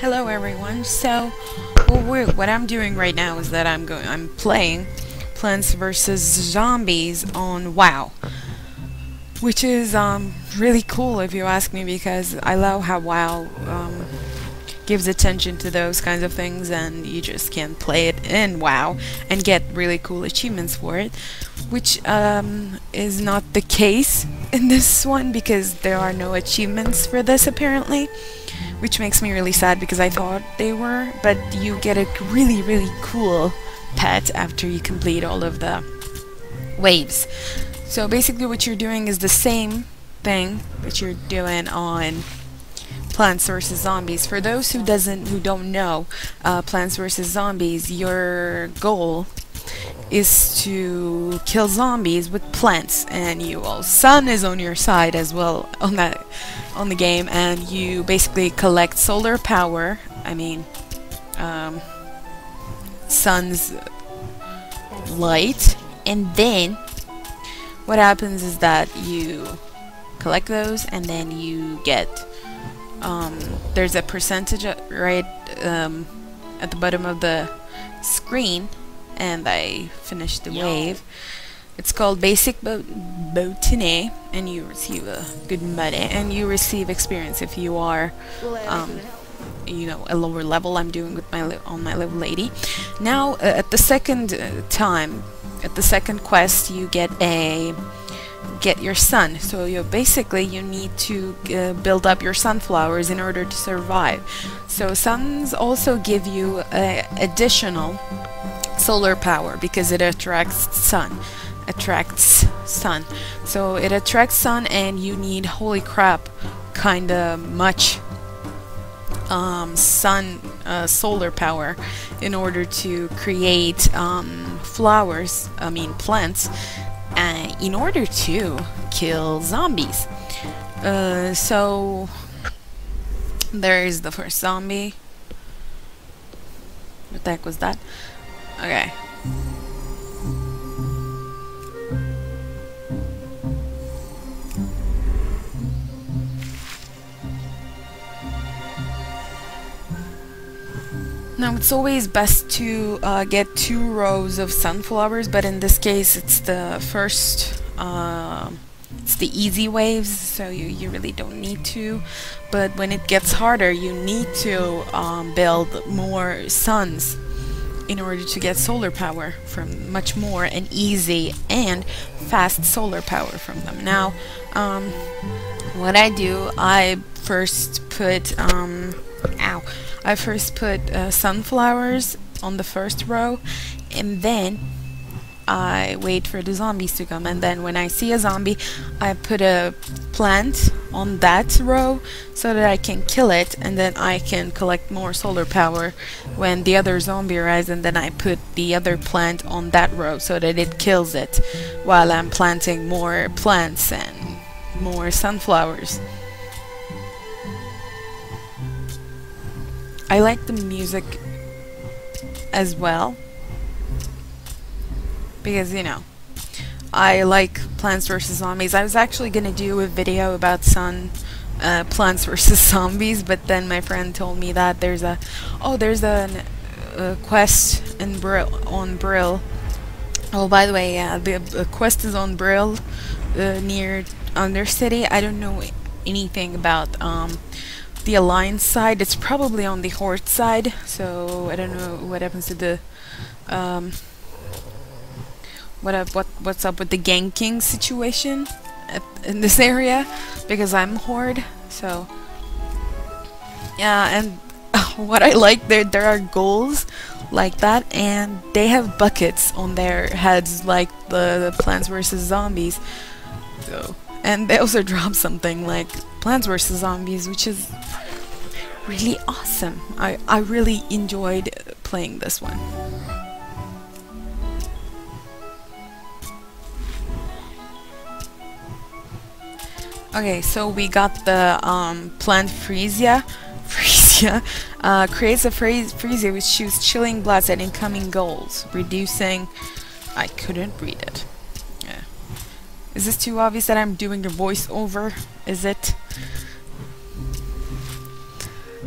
Hello everyone. So, what I'm doing right now is that I'm playing Plants vs Zombies on WoW, which is really cool if you ask me, because I love how WoW gives attention to those kinds of things, and you just can play it in WoW and get really cool achievements for it, which is not the case in this one because there are no achievements for this apparently, which makes me really sad because I thought they were, but you get a really cool pet after you complete all of the waves. So basically what you're doing is the same thing that you're doing on Plants vs Zombies. For those who don't know Plants vs Zombies, your goal is to kill zombies with plants, and sun is on your side as well on the game, and you basically collect solar power. I mean, sun's light, and then what happens is that you collect those, and then you get there's a percentage right at the bottom of the screen, and I finished the wave. It's called Basic Botany, and you receive a good money, and you receive experience if you are, you know, a lower level. I'm doing with on my level 80. Now, at the second quest, you get your sun. So you need to build up your sunflowers in order to survive. So suns also give you additional solar power because it attracts sun. So it attracts sun, and you need, holy crap, kinda much solar power in order to create plants, in order to kill zombies. So there's the first zombie. What the heck was that? Okay. Now, it's always best to get 2 rows of sunflowers, but in this case it's the first, it's the easy waves, so you really don't need to. But when it gets harder, you need to build more suns in order to get solar power from much more, and easy and fast solar power from them. Now, what I do, I first put sunflowers on the first row, and then I wait for the zombies to come, and then when I see a zombie, I put a plant on that row so that I can kill it, and then I can collect more solar power when the other zombie arrives, and then I put the other plant on that row so that it kills it while I'm planting more plants and more sunflowers. I like the music as well because, you know, I like Plants vs Zombies. I was actually gonna do a video about Plants vs Zombies, but then my friend told me that there's a quest in on Brill. Oh, by the way, yeah, the quest is on Brill near Undercity. I don't know anything about the Alliance side. It's probably on the Horde side, so I don't know what happens to the what's up with the ganking situation in this area, because I'm Horde. So yeah, and what I like, there are ghouls like that, and they have buckets on their heads like the Plants vs Zombies. So, and they also drop something like Plants vs Zombies, which is really awesome. I really enjoyed playing this one. Okay, so we got the plant Freesia. Creates a Freesia which shoots chilling blasts at incoming ghouls, reducing... I couldn't read it. Yeah. Is this too obvious that I'm doing a voiceover? Is it?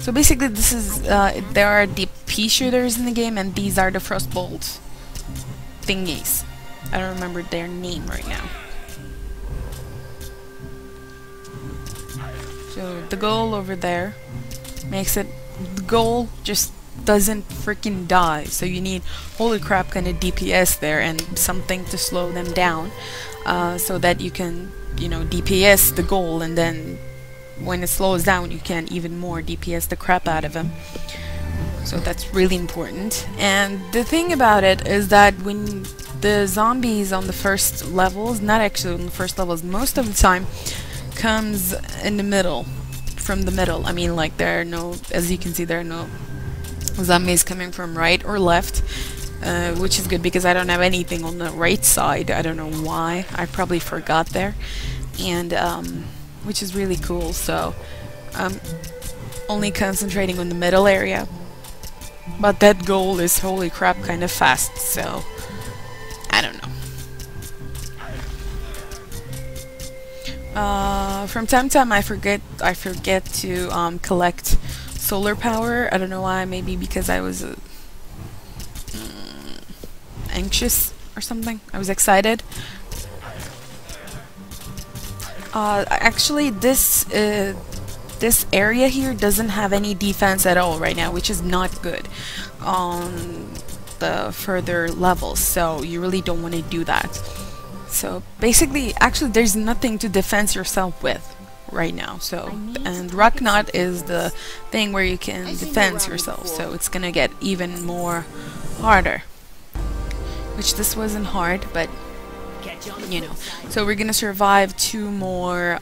So basically this is, there are the pea shooters in the game, and these are the frostbolt thingies. I don't remember their name right now. So the goal over there makes it, the goal just doesn't freaking die, so you need holy crap kind of DPS there and something to slow them down, so that you can, you know, DPS the goal, and then when it slows down you can even more DPS the crap out of him. So that's really important. And the thing about it is that when the zombies on the first levels, not actually on the first levels, most of the time comes in the middle, from the middle. I mean, like, there are no, as you can see, there are no zombies coming from right or left, which is good because I don't have anything on the right side. I don't know why. I probably forgot there. And which is really cool. So only concentrating on the middle area, but that goal is holy crap kind of fast, so I don't know. From time to time I forget to collect solar power. I don't know why. Maybe because I was anxious or something. I was excited. Actually, this area here doesn't have any defense at all right now, which is not good on the further levels, so you really don't want to do that. So basically, actually, there's nothing to defend yourself with right now. So, and Rocknut is the thing where you can defend yourself, so it's gonna get even more harder. Which this wasn't hard, but you know. So we're gonna survive 2 more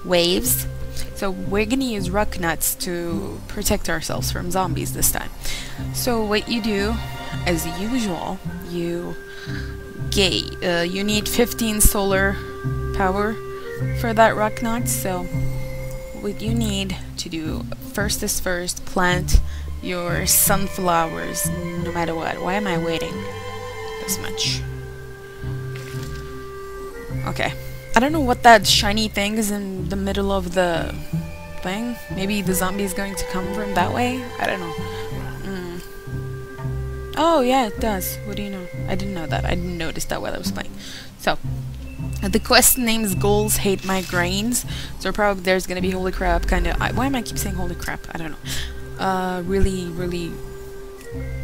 waves. So we're gonna use rock nuts to protect ourselves from zombies this time. So what you do, as usual, you need 15 solar power for that rock nut. So what you need to do first is first, plant your sunflowers no matter what. Why am I waiting this much? Okay. I don't know what that shiny thing is in the middle of the thing. Maybe the zombie is going to come from that way? I don't know. Oh, yeah, it does. What do you know? I didn't know that. I didn't notice that while I was playing. So, the quest name is Ghouls Hate My Grains. So probably there's gonna be holy crap kind of... Why am I keep saying holy crap? I don't know. Really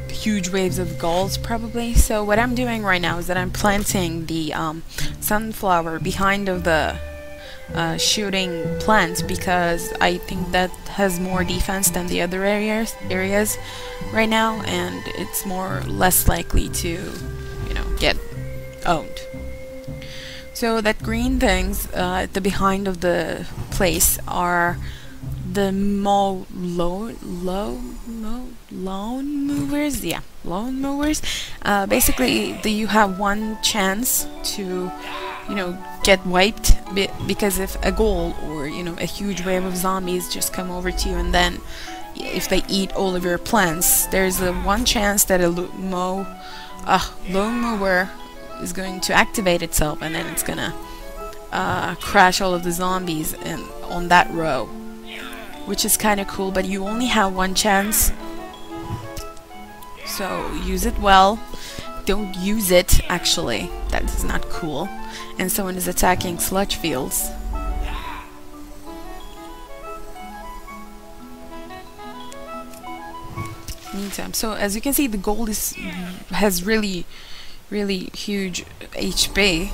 huge waves of ghouls probably. So what I'm doing right now is that I'm planting the sunflower behind of the shooting plant, because I think that has more defense than the other areas right now, and it's less likely to, you know, get owned. So that green things at the behind of the place are the lawn movers. Yeah, lawn mowers. Basically, you have one chance to, you know, get wiped, because if a ghoul or, you know, a huge wave of zombies just come over to you, and then if they eat all of your plants, there's a one chance that a lawn mower is going to activate itself, and then it's gonna crash all of the zombies on that row, which is kind of cool, but you only have one chance, so use it well. Don't use it, actually. That is not cool. And someone is attacking sludge fields. Meantime, so as you can see, the gold has really huge HP.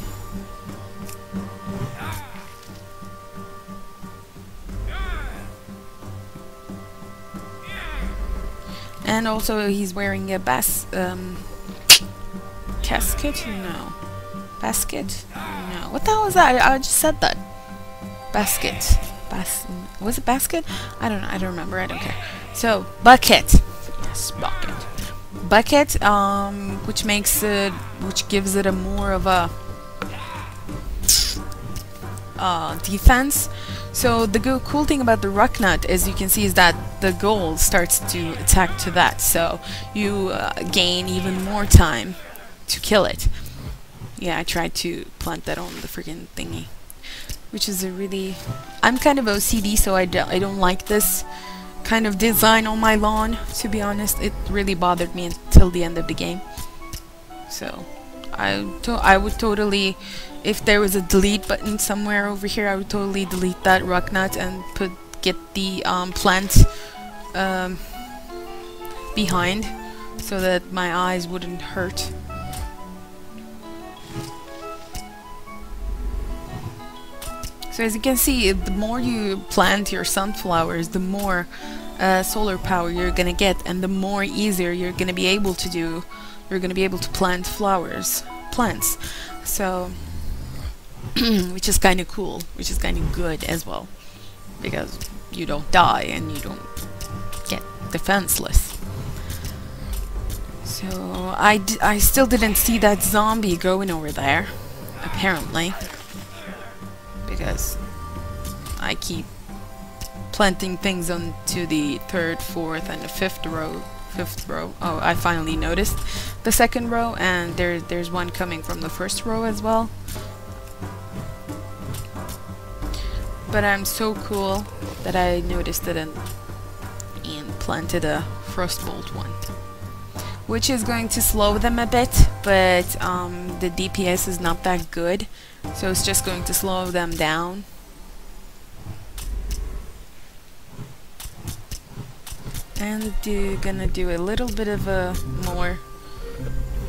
And also he's wearing a casket? No. Basket? No. What the hell was that? I just said that. Basket. Was it basket? I don't know. I don't remember. I don't care. So, bucket. Yes, bucket. Bucket, which gives it a more of a defense. So the cool thing about the rock nut, as you can see, is that the ghoul starts to attack to that, so you gain even more time to kill it. Yeah, I tried to plant that on the freaking thingy. which is a really... I'm kind of OCD, so I don't like this kind of design on my lawn, to be honest. It really bothered me until the end of the game. So I would totally, if there was a delete button somewhere over here, I would totally delete that rock nut and get the plant behind, so that my eyes wouldn't hurt. So as you can see, the more you plant your sunflowers, the more solar power you're gonna get, and the more easier you're gonna be able to do. You're gonna be able to plant plants. So, which is kind of cool, which is kind of good as well, because you don't die and you don't get defenseless. So I still didn't see that zombie going over there, apparently. Because I keep planting things onto the 3rd, 4th, and the 5th row. Oh, I finally noticed the 2nd row, and there's one coming from the 1st row as well. But I'm so cool that I noticed it and planted a frostbolt one, which is going to slow them a bit, but the DPS is not that good. So it's just going to slow them down. And gonna do a little bit of a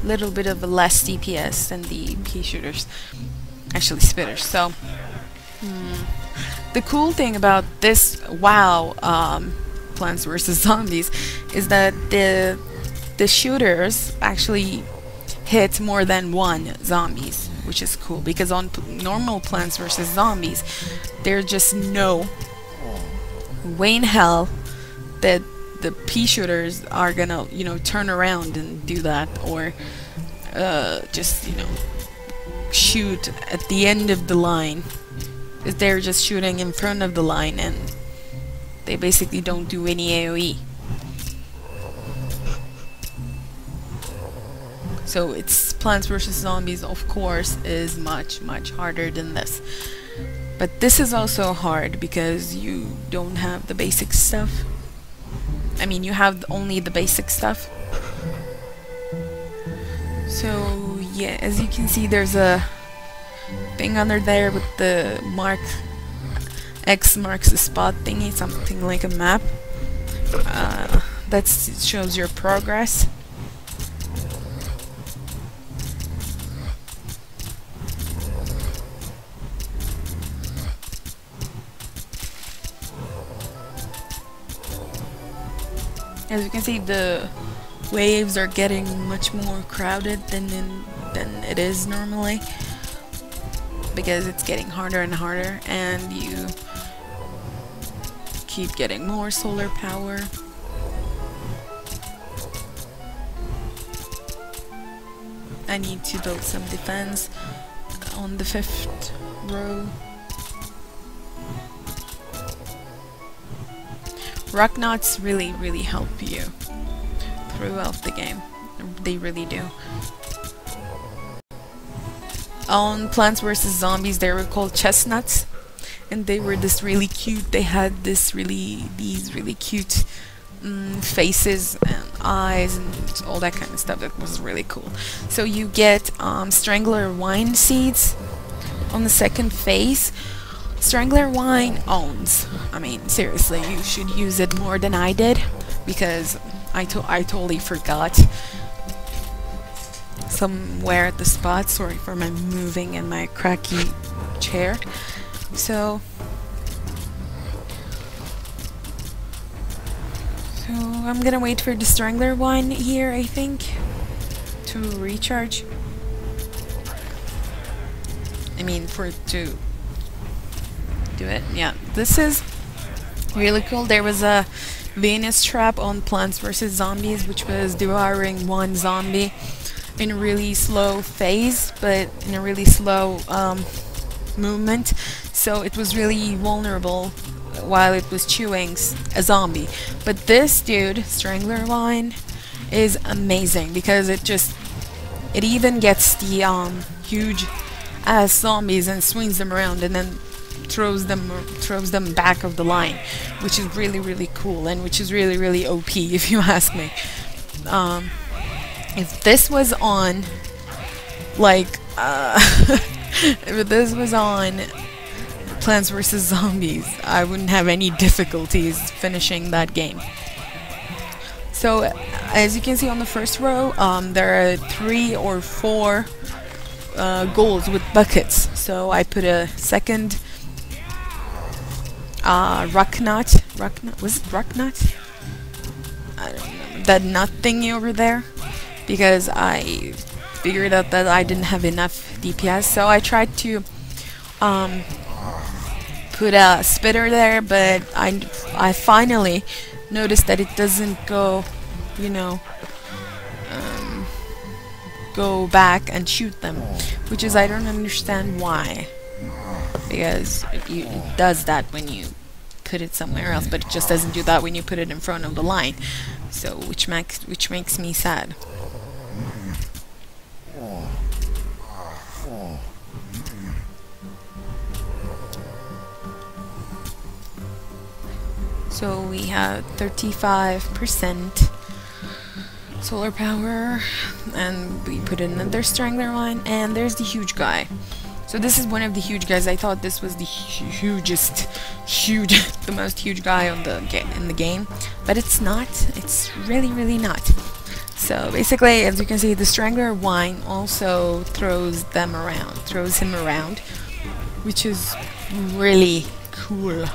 less DPS than the pea shooters, actually spitters. So the cool thing about this WoW Plants vs Zombies is that the shooters actually hit more than one zombies, which is cool, because on normal Plants vs Zombies there's just no way in hell that the pea shooters are gonna, you know, turn around and do that, or just, you know, shoot at the end of the line. They're just shooting in front of the line, and they basically don't do any AoE. So it's Plants vs Zombies, of course, is much harder than this. But this is also hard because you don't have the basic stuff. I mean, you have only the basic stuff. So yeah, as you can see, there's a thing under there with the mark. X marks the spot thingy, something like a map. That shows your progress. As you can see, the waves are getting much more crowded than it is normally, because it's getting harder and harder, and you keep getting more solar power. I need to build some defense on the 5th row. Rock knots really help you throughout the game. They really do. On Plants vs Zombies, they were called chestnuts, and they were this really cute. They had these really cute faces and eyes and all that kind of stuff. That was really cool. So you get Strangler Wine seeds on the 2nd phase. Strangler Wine owns. I mean, seriously, you should use it more than I did, because I totally forgot somewhere at the spot. Sorry for my moving and my cracky chair. So I'm gonna wait for the Strangler Wine here, I think, to recharge. I mean, for it to do it. Yeah, this is really cool. There was a Venus trap on Plants vs Zombies, which was devouring one zombie in a really slow phase, but in a really slow movement, so it was really vulnerable while it was chewing a zombie. But this dude, Strangler Wine, is amazing, because it even gets the huge ass zombies and swings them around, and then throws them back of the line, which is really cool, and which is really OP if you ask me. If this was on like if this was on Plants vs Zombies, I wouldn't have any difficulties finishing that game. So as you can see on the first row, there are 3 or 4 ghouls with buckets. So I put a second rucknut, was it rucknut? I don't know, that nut thingy over there, because I figured out that I didn't have enough DPS, so I tried to put a spitter there, but I finally noticed that it doesn't go, you know, go back and shoot them, which is, I don't understand why, because it does that when you put it somewhere else, but it just doesn't do that when you put it in front of the line, so which makes me sad. So we have 35% solar power, and we put another strangler line, and there's the huge guy. So this is one of the huge guys. I thought this was the the most huge guy on in the game, but it's not. It's really not. So basically, as you can see, the strangler wine also throws him around, which is really cool.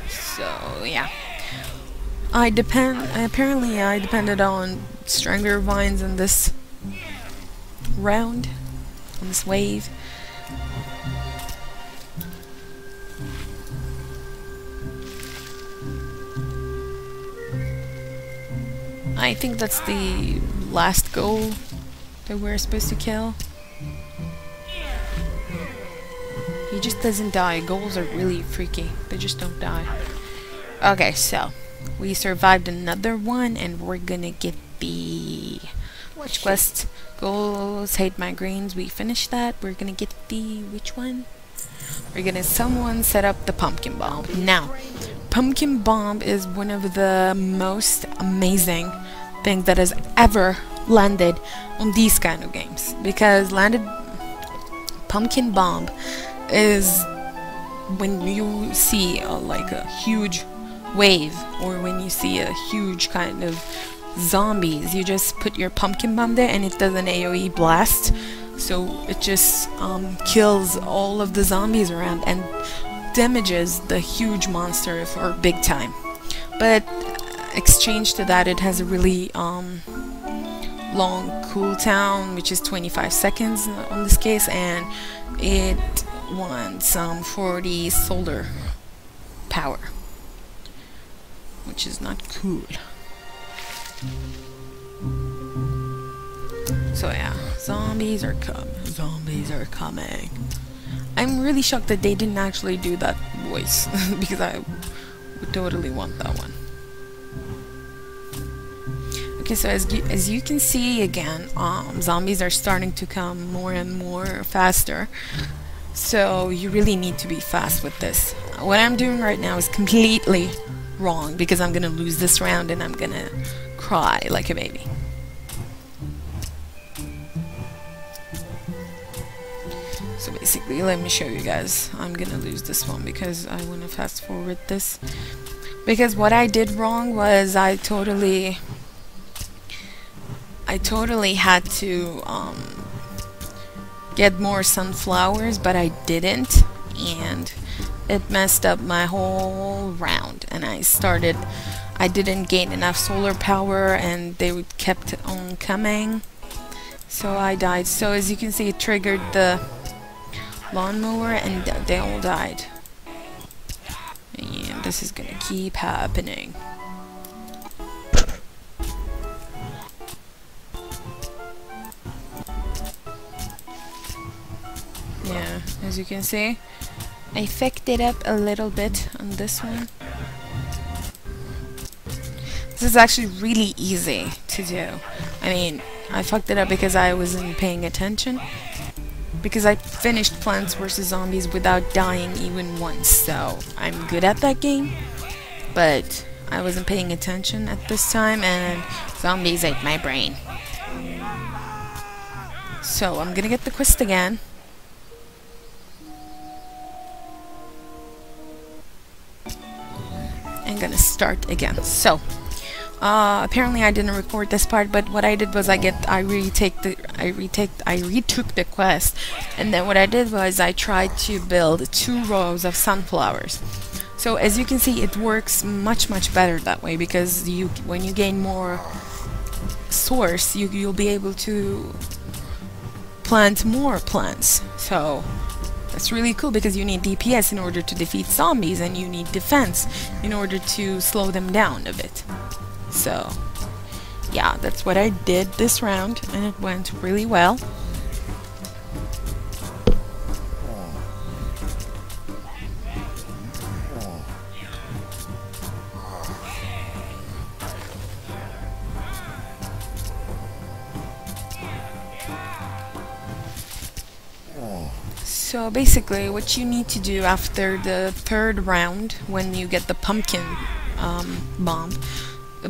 So yeah, apparently I depended on strangler vines in this round, on this wave. I think that's the last goal that we're supposed to kill. He just doesn't die. Ghouls are really freaky. They just don't die. Okay, so we survived another one, and we're gonna get the which quest? Ghouls hate migraines. We finished that. We're gonna get the which one? We're gonna someone set up the pumpkin bomb. Now, pumpkin bomb is one of the most amazing things that has ever landed on these kind of games, because landed pumpkin bomb is when you see like a huge wave, or when you see a huge kind of zombies, you just put your pumpkin bomb there and it does an AoE blast, so it just kills all of the zombies around and damages the huge monster for big time. But exchange to that, it has a really long cooldown, which is 25 seconds on this case, and it wants 40 solar power, which is not cool. So yeah, zombies are coming. I'm really shocked that they didn't actually do that voice because I would totally want that one. Okay, so as you can see again, zombies are starting to come more and more faster. So you really need to be fast with this. What I'm doing right now is completely wrong, because I'm gonna lose this round and I'm gonna cry like a baby. So basically, let me show you guys. I'm gonna lose this one because I want to fast forward this. Because what I did wrong was I totally had to get more sunflowers, but I didn't, and it messed up my whole round. And I didn't gain enough solar power, and they kept on coming, so I died. So as you can see, it triggered the lawnmower and they all died. And this is gonna keep happening. Yeah, as you can see, I fucked it up a little bit on this one. This is actually really easy to do. I mean, I fucked it up because I wasn't paying attention. Because I finished Plants vs. Zombies without dying even once, so I'm good at that game. But I wasn't paying attention at this time, and zombies ate my brain. So I'm gonna get the quest again. I'm gonna start again. So apparently I didn't record this part, but what I did was I retook the quest, and then what I did was I tried to build 2 rows of sunflowers. So as you can see, it works much better that way, because when you gain more source, you'll be able to plant more plants. So that's really cool, because you need DPS in order to defeat zombies, and you need defense in order to slow them down a bit. So yeah, that's what I did this round, and it went really well. So basically what you need to do after the 3rd round, when you get the pumpkin bomb,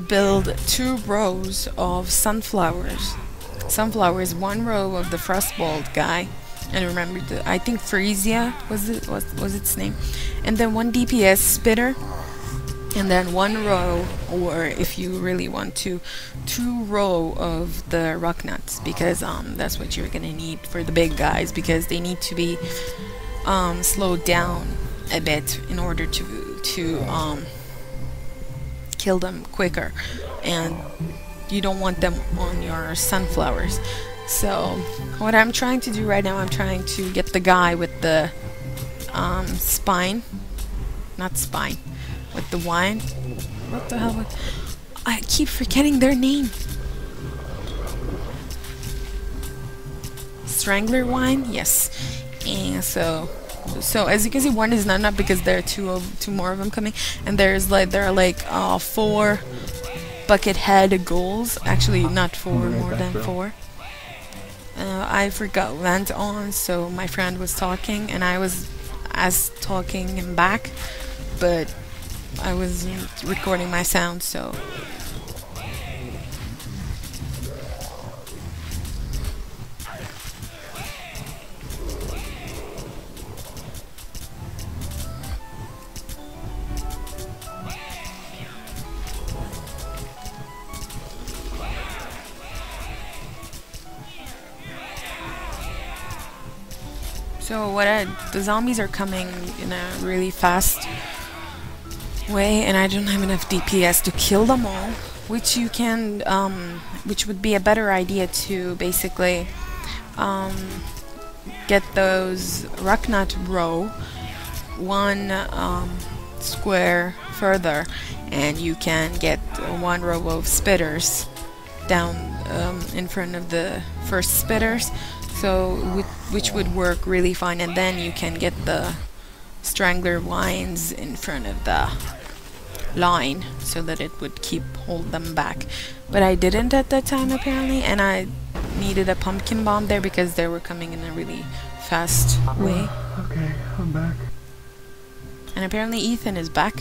build 2 rows of sunflowers. Sunflowers, 1 row of the frostbolt guy, and remember, I think Frisia was its name, and then 1 DPS spitter, and then 1 row, or if you really want to, 2 row of the rock nuts, because that's what you're gonna need for the big guys, because they need to be slowed down a bit in order to kill them quicker, and you don't want them on your sunflowers. So what I'm trying to do right now, I'm trying to get the guy with the with the wine. What the hell? I keep forgetting their name. Strangler wine? Yes. And so as you can see, 1 is not enough because there are two more of them coming, and there are like 4 bucket head ghouls. Actually, not 4, more than 4. I forgot Lent on, so my friend was talking, and I was talking him back, but I wasn't recording my sound, so. So the zombies are coming in a really fast way, and I don't have enough DPS to kill them all, which you can, which would be a better idea to basically get those rocknut row 1 square further, and you can get 1 row of spitters down in front of the first spitters, so which would work really fine, and then you can get the strangler wines in front of the line so that it would hold them back. But I didn't at that time apparently, and I needed a pumpkin bomb there because they were coming in a really fast way. Okay, I'm back. And apparently Ethan is back.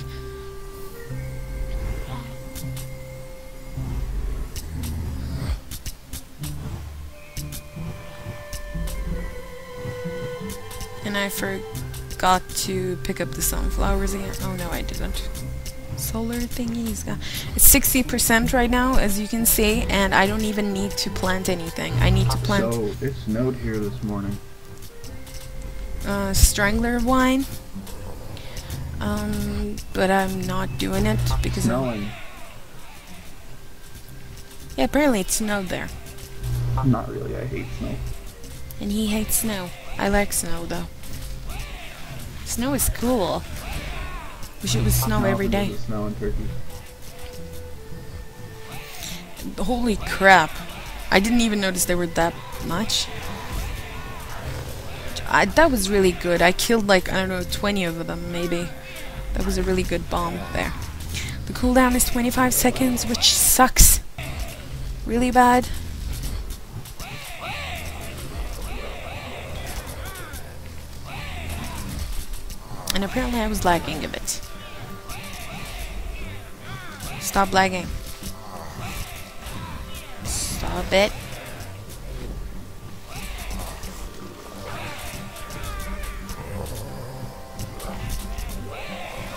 And I forgot to pick up the sunflowers again. Oh no, I didn't. Solar thingies. It's 60% right now, as you can see, and I don't even need to plant anything. I need to plant. So it snowed here this morning. Strangler wine. But I'm not doing it because Snowing. Yeah, apparently it snowed there. Not really. I hate snow. And he hates snow. I like snow though. Snow is cool. Wish it was snow every day. Snow in Turkey. Holy crap. I didn't even notice there were that much. That was really good. I killed like, I don't know, 20 of them maybe. That was a really good bomb there. The cooldown is 25 seconds, which sucks really bad. And apparently I was lagging a bit. Stop lagging. Stop it.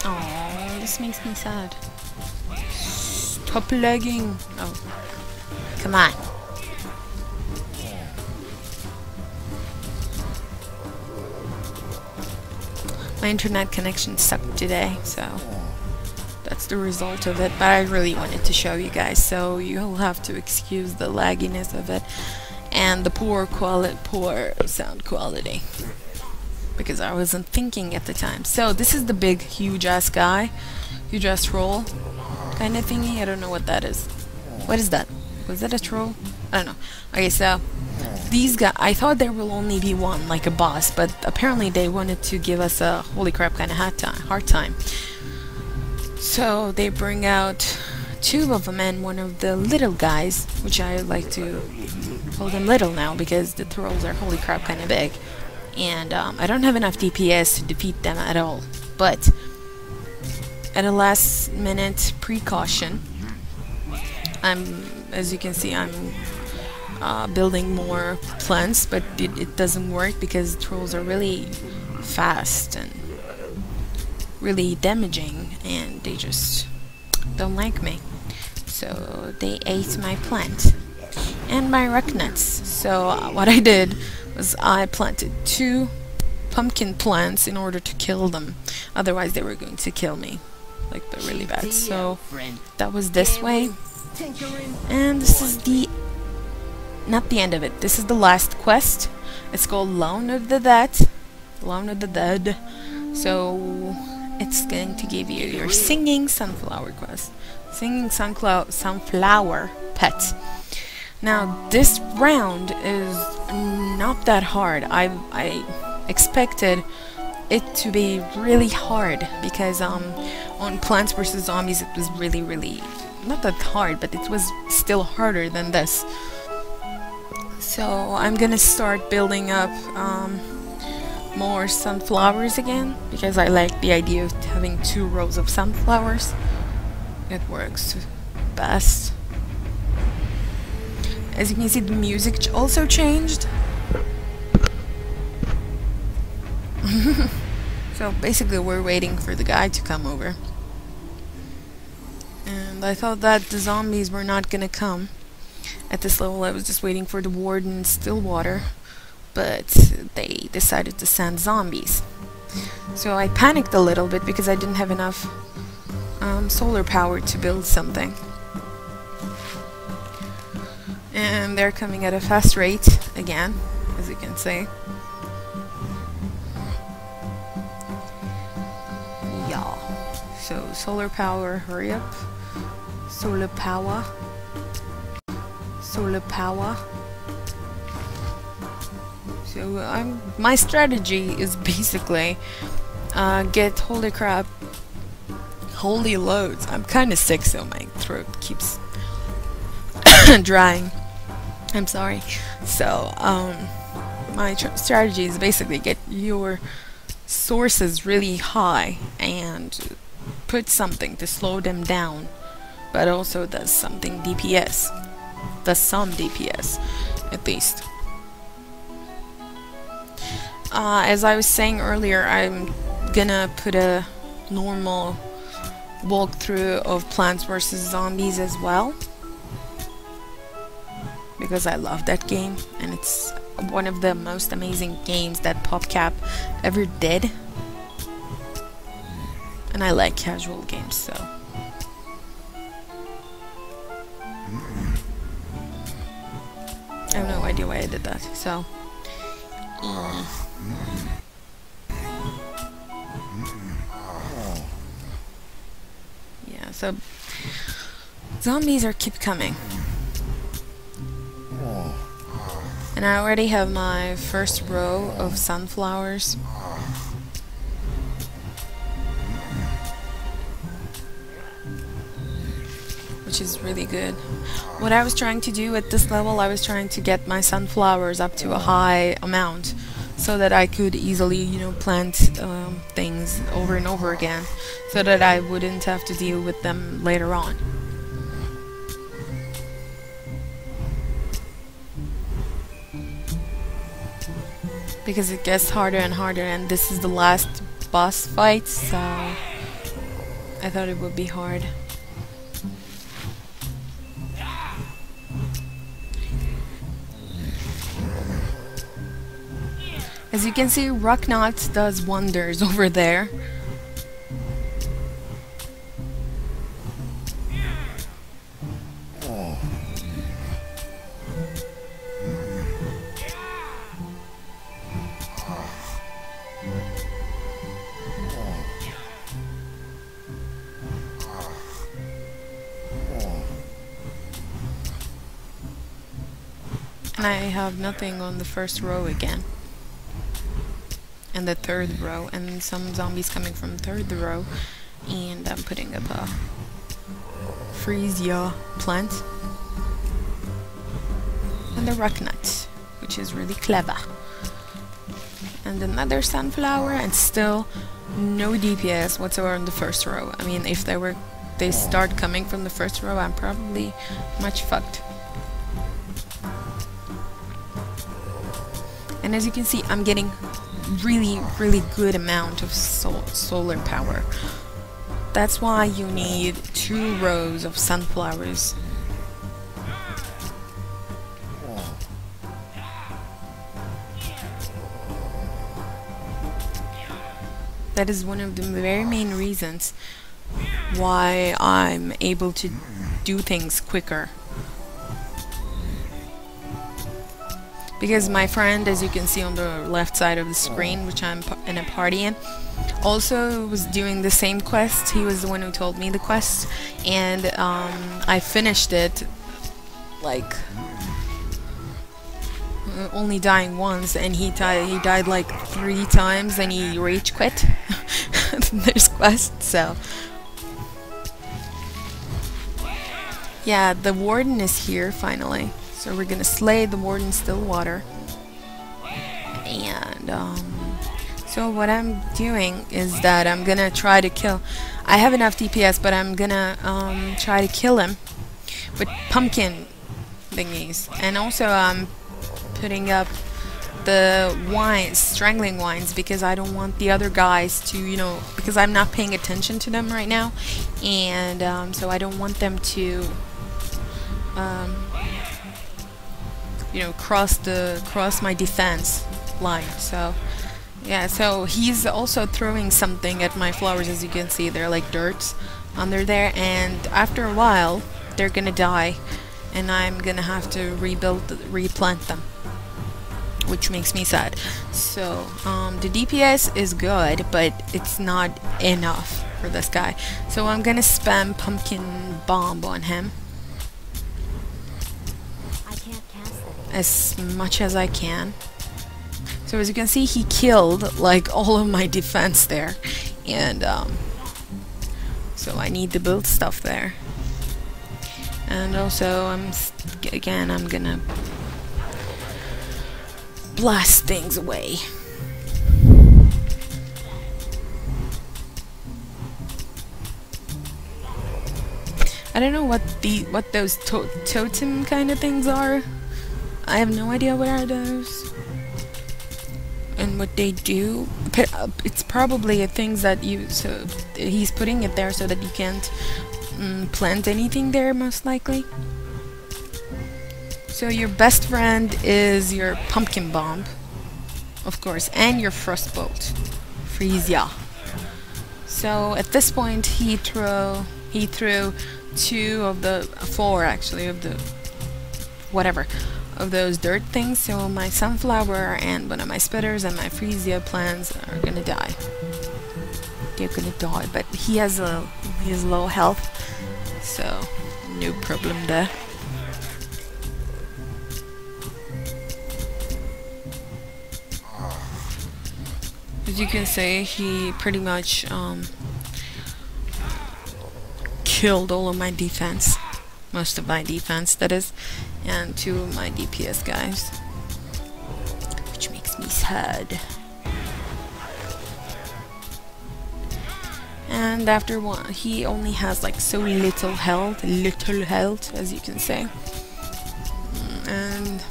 Oh, this makes me sad. Stop lagging. Oh, come on. My internet connection sucked today, so that's the result of it. But I really wanted to show you guys, so you'll have to excuse the lagginess of it and the poor sound quality, because I wasn't thinking at the time. So this is the big, huge ass guy, huge ass troll kind of thingy. I don't know what that is. What is that? Was that a troll? I don't know. Okay, so these guys, I thought there will only be one, like a boss, but apparently they wanted to give us a holy crap kind of hard time. So they bring out two of them and one of the little guys, which I like to call them little now because the trolls are holy crap kind of big. And I don't have enough DPS to defeat them at all. But at a last minute precaution, as you can see, I'm building more plants, but it doesn't work because trolls are really fast and really damaging, and they just don't like me. So they ate my plant and my rock nuts. So what I did was I planted 2 pumpkin plants in order to kill them. Otherwise they were going to kill me, like they're really bad. So that was this way. And this is not the end of it. This is the last quest. It's called Loan of the Dead. Loan of the Dead. So it's going to give you your singing sunflower quest. Singing sunflower pet. Now this round is not that hard. I expected it to be really hard because on Plants vs Zombies it was really not that hard, but it was still harder than this. So I'm gonna start building up more sunflowers again, because I like the idea of having 2 rows of sunflowers. It works best. As you can see, the music also changed. So basically we're waiting for the guy to come over. And I thought that the zombies were not gonna come at this level. I was just waiting for the Warden in Stillwater, but they decided to send zombies. So I panicked a little bit because I didn't have enough solar power to build something. And they're coming at a fast rate again, as you can see. Yeah. So solar power, hurry up. Solar power. Solar power. So my strategy is basically get holy crap, holy loads. I'm kind of sick, so my throat keeps drying. I'm sorry. So my strategy is basically get your sources really high and put something to slow them down, but also does something DPS. Does some DPS, at least. As I was saying earlier, I'm gonna put a normal walkthrough of Plants vs Zombies as well, because I love that game and it's one of the most amazing games that PopCap ever did, and I like casual games, so I have no idea why I did that. So yeah, so zombies keep coming. And I already have my first row of sunflowers. which is really good. What I was trying to do at this level, I was trying to get my sunflowers up to a high amount so that I could easily, you know, plant things over and over again, so that I wouldn't have to deal with them later on. Because it gets harder and harder, and this is the last boss fight, so I thought it would be hard. As you can see, Rocknot does wonders over there. And I have nothing on the first row again. And the third row, and some zombies coming from third row, and I'm putting up a freesia plant and the rocknut, which is really clever, and another sunflower, and still no DPS whatsoever in the first row. I mean, if they start coming from the first row, I'm probably much fucked. And as you can see, I'm getting really good amount of solar power. That's why you need 2 rows of sunflowers. That is one of the very main reasons why I'm able to do things quicker. Because my friend, as you can see on the left side of the screen, which I'm in a party in, also was doing the same quest. He was the one who told me the quest, and I finished it, like, only dying once, and he died like 3 times, and he rage quit this quest, so... Yeah, the Warden is here, finally. So we're gonna slay the Warden Stillwater. And so what I'm doing is that I'm gonna try to kill... I have enough DPS, but I'm gonna try to kill him with pumpkin thingies. And also I'm putting up the wines, strangling wines, because I don't want the other guys to, you know, because I'm not paying attention to them right now, and so I don't want them to you know, cross my defense line. So yeah, so he's also throwing something at my flowers. As you can see, they're like dirts under there, and after a while they're gonna die, and I'm gonna have to replant them, which makes me sad. So the DPS is good, but it's not enough for this guy, so I'm gonna spam pumpkin bomb on him as much as I can. So as you can see, he killed like all of my defense there, and so I need to build stuff there. And also I'm gonna blast things away. I don't know what those totem kind of things are. I have no idea what are those and what they do. It's probably things that so he's putting it there so that you can't plant anything there, most likely. So your best friend is your pumpkin bomb, of course, and your frostbolt, freesia. So at this point he threw 2 of the 4 actually of the whatever of those dirt things. So my sunflower and one of my spitters and my freesia plants are gonna die. They're gonna die, but he has low health, so no problem there. As you can see, he pretty much killed all of my defense. most of my defense, that is, and 2 of my DPS guys, which makes me sad. And after one, he only has like so little health, as you can say. And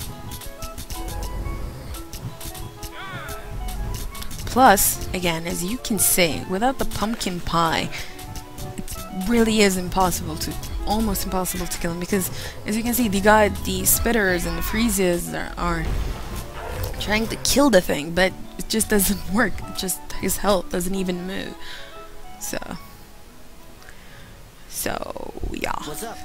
plus, again, as you can say, without the pumpkin pie, it really is almost impossible to kill him, because as you can see, the spitters and the freezes are trying to kill the thing, but it just doesn't work. His health doesn't even move. So yeah. What's up?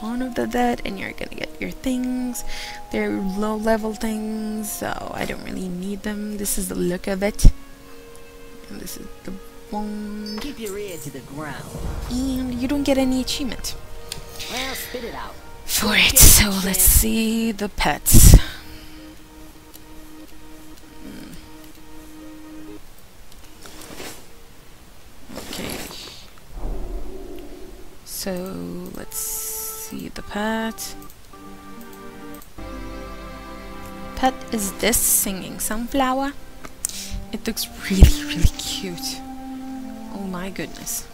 One of the dead, and you're gonna get your things. They're low level things, so I don't really need them. This is the look of it. And this is the wand. Keep your ear to the ground. And you don't get any achievement Well, spit it out. for it. So let's see the pets. Okay. So let's see the pet. Pet is this singing sunflower. It looks really cute. Oh my goodness.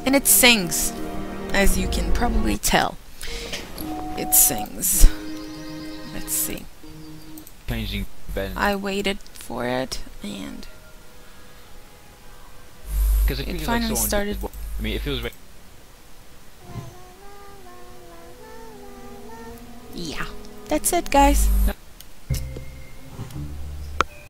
And it sings, as you can probably tell. It sings. Let's see. Changing Ben. I waited for it, and Because it finally started. I mean, it feels very. Yeah, that's it, guys.